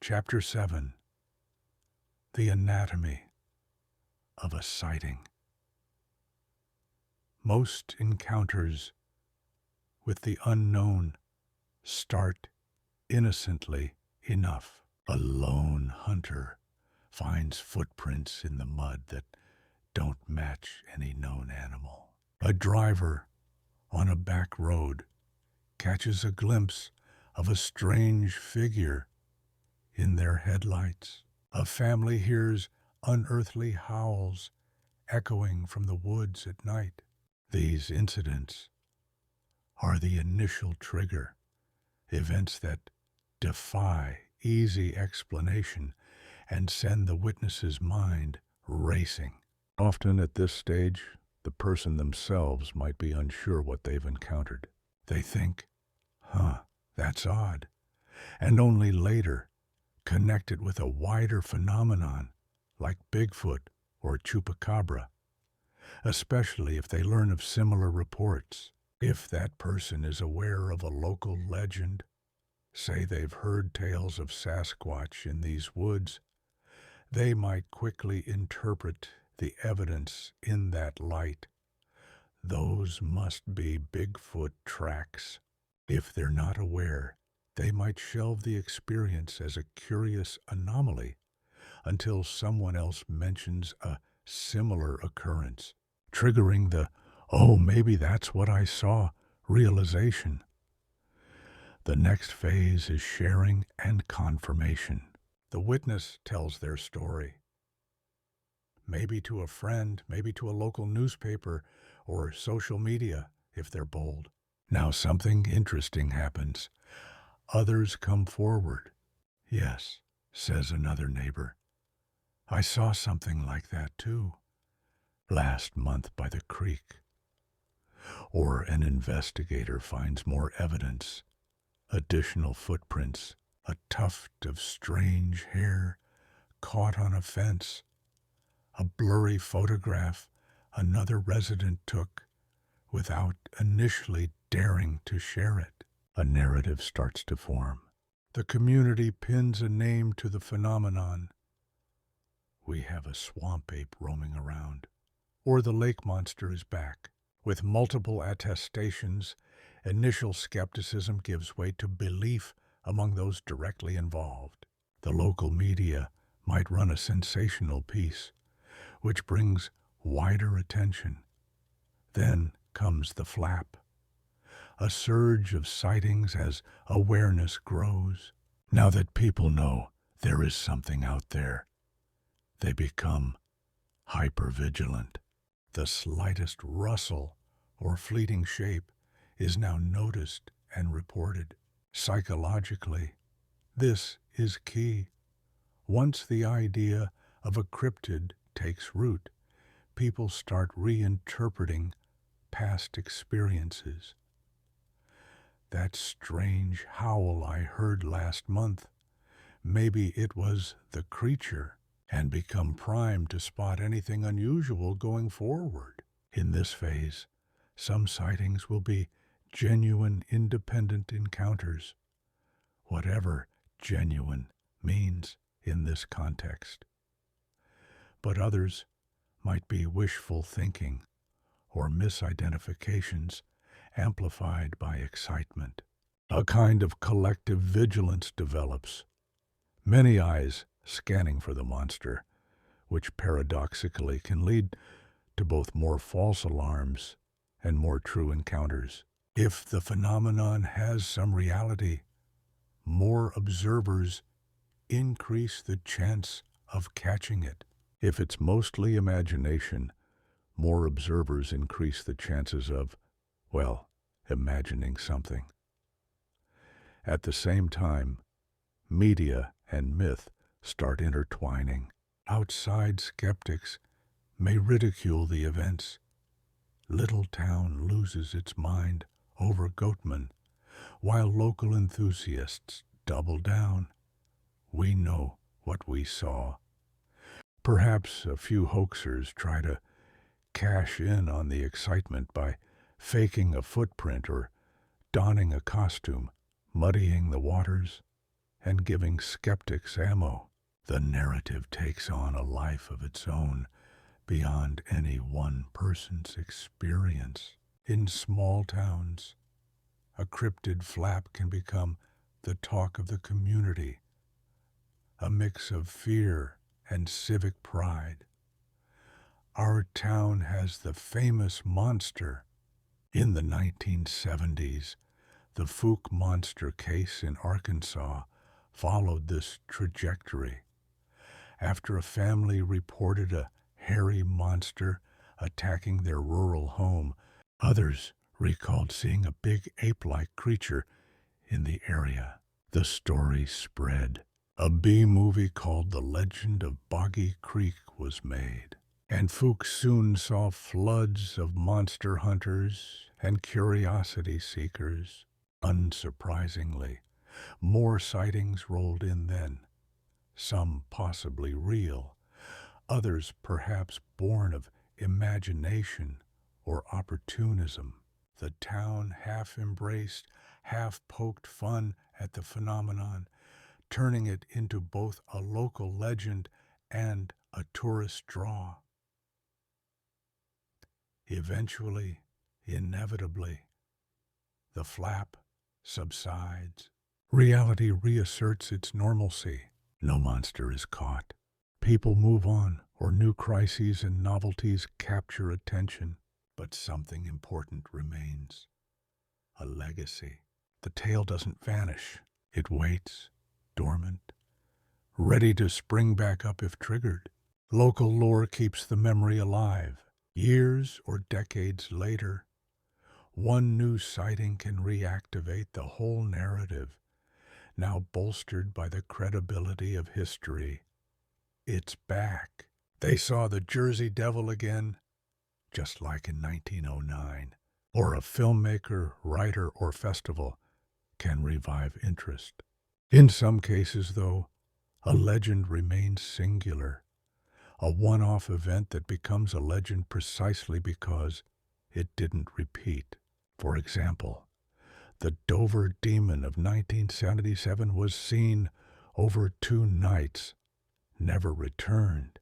Chapter 7. The Anatomy of a Sighting. Most encounters with the unknown start innocently enough. A lone hunter finds footprints in the mud that don't match any known animal. A driver on a back road catches a glimpse of a strange figure in their headlights. A family hears unearthly howls echoing from the woods at night. These incidents are the initial trigger, events that defy easy explanation and send the witness's mind racing. Often at this stage, the person themselves might be unsure what they've encountered. They think, that's odd, and only later connect it with a wider phenomenon like Bigfoot or Chupacabra, especially if they learn of similar reports. If that person is aware of a local legend, say they've heard tales of Sasquatch in these woods, they might quickly interpret the evidence in that light. Those must be Bigfoot tracks. If they're not aware, they might shelve the experience as a curious anomaly until someone else mentions a similar occurrence, triggering the, "oh, maybe that's what I saw," realization. The next phase is sharing and confirmation. The witness tells their story, maybe to a friend, maybe to a local newspaper or social media if they're bold. Now something interesting happens. Others come forward. "Yes," says another neighbor, "I saw something like that too, last month by the creek." Or an investigator finds more evidence, additional footprints, a tuft of strange hair caught on a fence, a blurry photograph another resident took without initially daring to share it. A narrative starts to form. The community pins a name to the phenomenon. "We have a swamp ape roaming around," or "the lake monster is back." With multiple attestations, initial skepticism gives way to belief among those directly involved. The local media might run a sensational piece, which brings wider attention. Then comes the flap, a surge of sightings as awareness grows. Now that people know there is something out there, they become hypervigilant. The slightest rustle or fleeting shape is now noticed and reported. Psychologically, this is key. Once the idea of a cryptid takes root, people start reinterpreting past experiences. "That strange howl I heard last month, maybe it was the creature," and become primed to spot anything unusual going forward. In this phase, some sightings will be genuine independent encounters, whatever genuine means in this context. But others might be wishful thinking or misidentifications amplified by excitement. A kind of collective vigilance develops, many eyes scanning for the monster, which paradoxically can lead to both more false alarms and more true encounters. If the phenomenon has some reality, more observers increase the chance of catching it. If it's mostly imagination, more observers increase the chances of, imagining something. At the same time, media and myth start intertwining. Outside skeptics may ridicule the events. Little town loses its mind over Goatman, while local enthusiasts double down. "We know what we saw." Perhaps a few hoaxers try to cash in on the excitement by faking a footprint or donning a costume, muddying the waters, and giving skeptics ammo. The narrative takes on a life of its own, beyond any one person's experience. In small towns, a cryptid flap can become the talk of the community, a mix of fear and civic pride. Our town has the famous monster. In the 1970s, the Fook monster case in Arkansas followed this trajectory. After a family reported a hairy monster attacking their rural home, others recalled seeing a big ape-like creature in the area. The story spread. A B-movie called The Legend of Boggy Creek was made, and Fook soon saw floods of monster hunters and curiosity seekers. Unsurprisingly, more sightings rolled in then, some possibly real, others perhaps born of imagination or opportunism. The town half embraced, half poked fun at the phenomenon, turning it into both a local legend and a tourist draw. Eventually, inevitably, the flap subsides. Reality reasserts its normalcy. No monster is caught. People move on, or new crises and novelties capture attention. But something important remains. A legacy. The tale doesn't vanish. It waits, dormant, ready to spring back up if triggered. Local lore keeps the memory alive. Years or decades later, one new sighting can reactivate the whole narrative, now bolstered by the credibility of history. It's back. They saw the Jersey Devil again, just like in 1909. Or a filmmaker, writer, or festival can revive interest. In some cases, though, a legend remains singular, a one-off event that becomes a legend precisely because it didn't repeat. For example, the Dover Demon of 1977 was seen over 2 nights, never returned,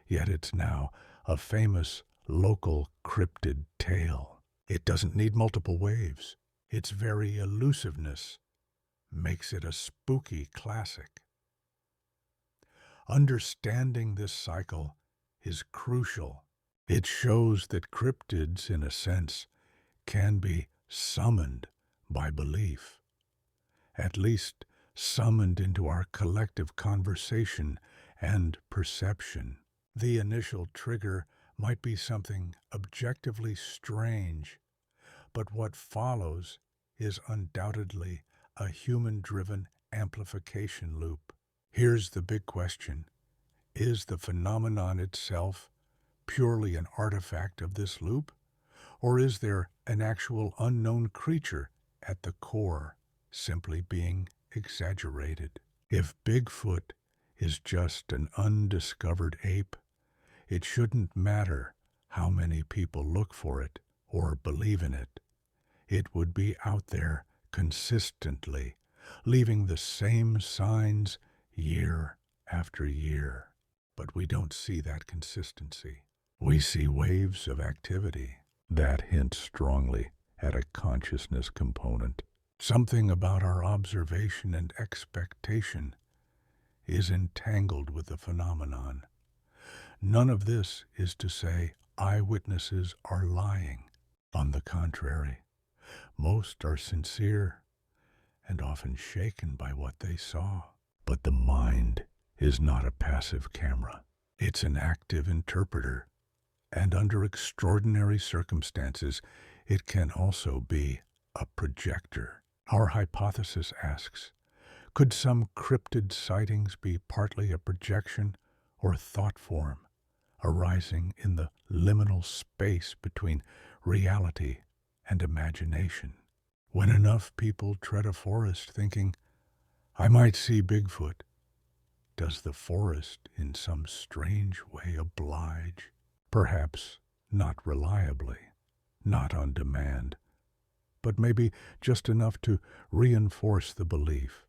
yet it's now a famous local cryptid tale. It doesn't need multiple waves. Its very elusiveness makes it a spooky classic. Understanding this cycle is crucial. It shows that cryptids, in a sense, can be summoned by belief, at least summoned into our collective conversation and perception. The initial trigger might be something objectively strange, but what follows is undoubtedly a human-driven amplification loop. Here's the big question. Is the phenomenon itself purely an artifact of this loop? Or is there an actual unknown creature at the core, simply being exaggerated? If Bigfoot is just an undiscovered ape, it shouldn't matter how many people look for it or believe in it. It would be out there consistently, leaving the same signs year after year. But we don't see that consistency. We see waves of activity that hint strongly at a consciousness component. Something about our observation and expectation is entangled with the phenomenon. None of this is to say eyewitnesses are lying. On the contrary, most are sincere and often shaken by what they saw. But the mind is not a passive camera. It's an active interpreter, and under extraordinary circumstances, it can also be a projector. Our hypothesis asks, could some cryptid sightings be partly a projection or thought form, arising in the liminal space between reality and imagination? When enough people tread a forest thinking, I might see Bigfoot, does the forest in some strange way oblige? Perhaps not reliably, not on demand, but maybe just enough to reinforce the belief.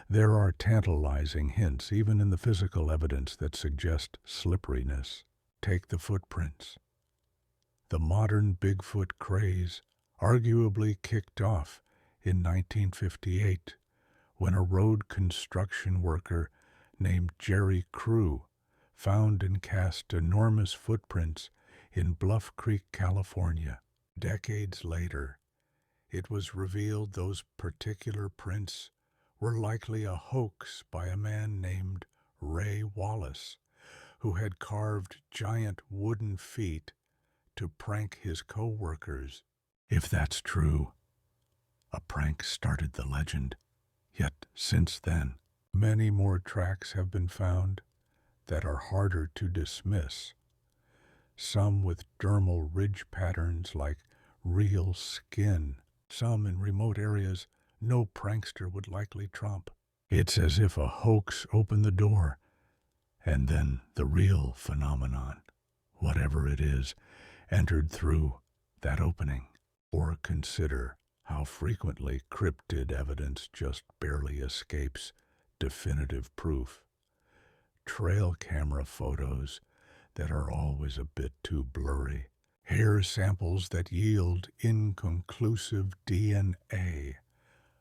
There are tantalizing hints, even in the physical evidence, that suggest slipperiness. Take the footprints. The modern Bigfoot craze arguably kicked off in 1958 when a road construction worker named Jerry Crew found and cast enormous footprints in Bluff Creek, California. Decades later, it was revealed those particular prints were likely a hoax by a man named Ray Wallace, who had carved giant wooden feet to prank his co-workers. If that's true, a prank started the legend. Yet since then, many more tracks have been found that are harder to dismiss. Some with dermal ridge patterns like real skin, some in remote areas no prankster would likely trump. It's as if a hoax opened the door, and then the real phenomenon, whatever it is, entered through that opening. Or consider how frequently cryptid evidence just barely escapes definitive proof. Trail camera photos that are always a bit too blurry, hair samples that yield inconclusive DNA,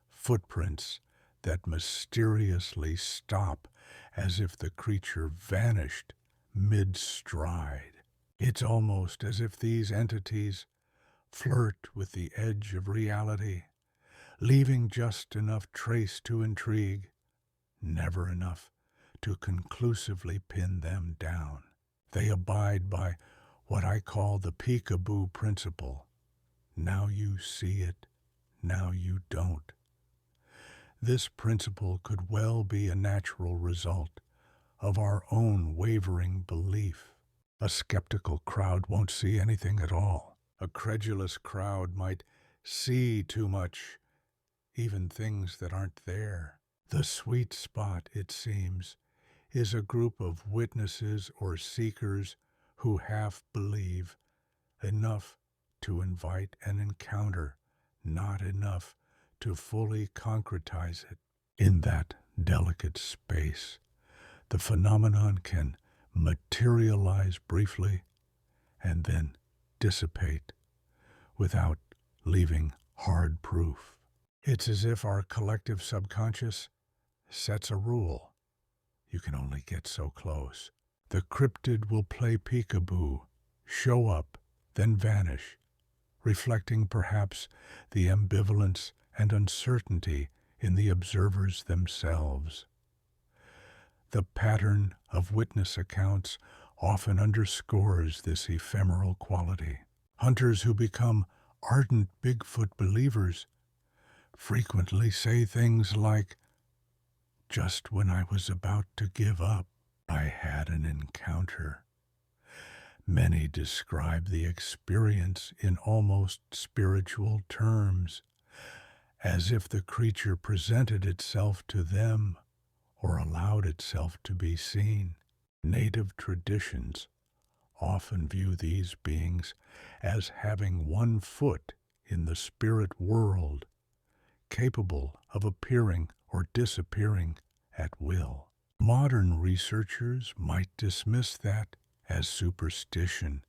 footprints that mysteriously stop as if the creature vanished mid-stride. It's almost as if these entities flirt with the edge of reality, leaving just enough trace to intrigue, never enough to conclusively pin them down. They abide by what I call the peekaboo principle. Now you see it, now you don't. This principle could well be a natural result of our own wavering belief. A skeptical crowd won't see anything at all. A credulous crowd might see too much, even things that aren't there. The sweet spot, it seems, is a group of witnesses or seekers who half believe, enough to invite an encounter, not enough to fully concretize it. In that delicate space, the phenomenon can materialize briefly and then dissipate without leaving hard proof. It's as if our collective subconscious sets a rule. You can only get so close. The cryptid will play peekaboo, show up, then vanish, reflecting perhaps the ambivalence and uncertainty in the observers themselves. The pattern of witness accounts often underscores this ephemeral quality. Hunters who become ardent Bigfoot believers frequently say things like, "Just when I was about to give up, I had an encounter." Many describe the experience in almost spiritual terms, as if the creature presented itself to them or allowed itself to be seen. Native traditions often view these beings as having one foot in the spirit world, capable of appearing or disappearing at will. Modern researchers might dismiss that as superstition,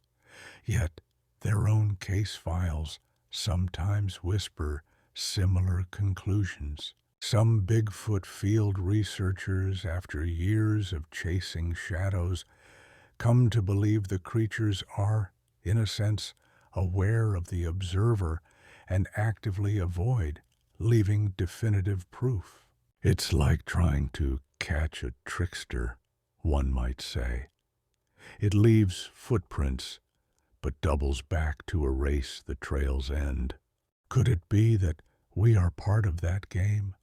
yet their own case files sometimes whisper similar conclusions. Some Bigfoot field researchers, after years of chasing shadows, come to believe the creatures are, in a sense, aware of the observer and actively avoid leaving definitive proof. It's like trying to catch a trickster, one might say. It leaves footprints, but doubles back to erase the trail's end. Could it be that we are part of that game?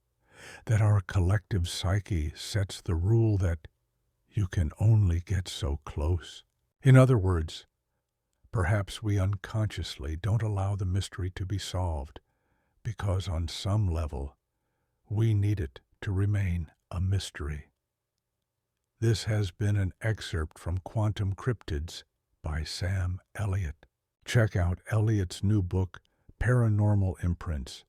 That our collective psyche sets the rule that you can only get so close? In other words, perhaps we unconsciously don't allow the mystery to be solved, because on some level, we need it to remain a mystery. This has been an excerpt from Quantum Cryptids by Sam Elliott. Check out Elliott's new book, Paranormal Imprints,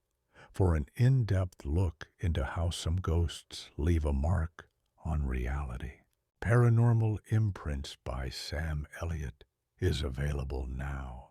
for an in-depth look into how some ghosts leave a mark on reality. Paranormal Imprints by Sam Elliott is available now.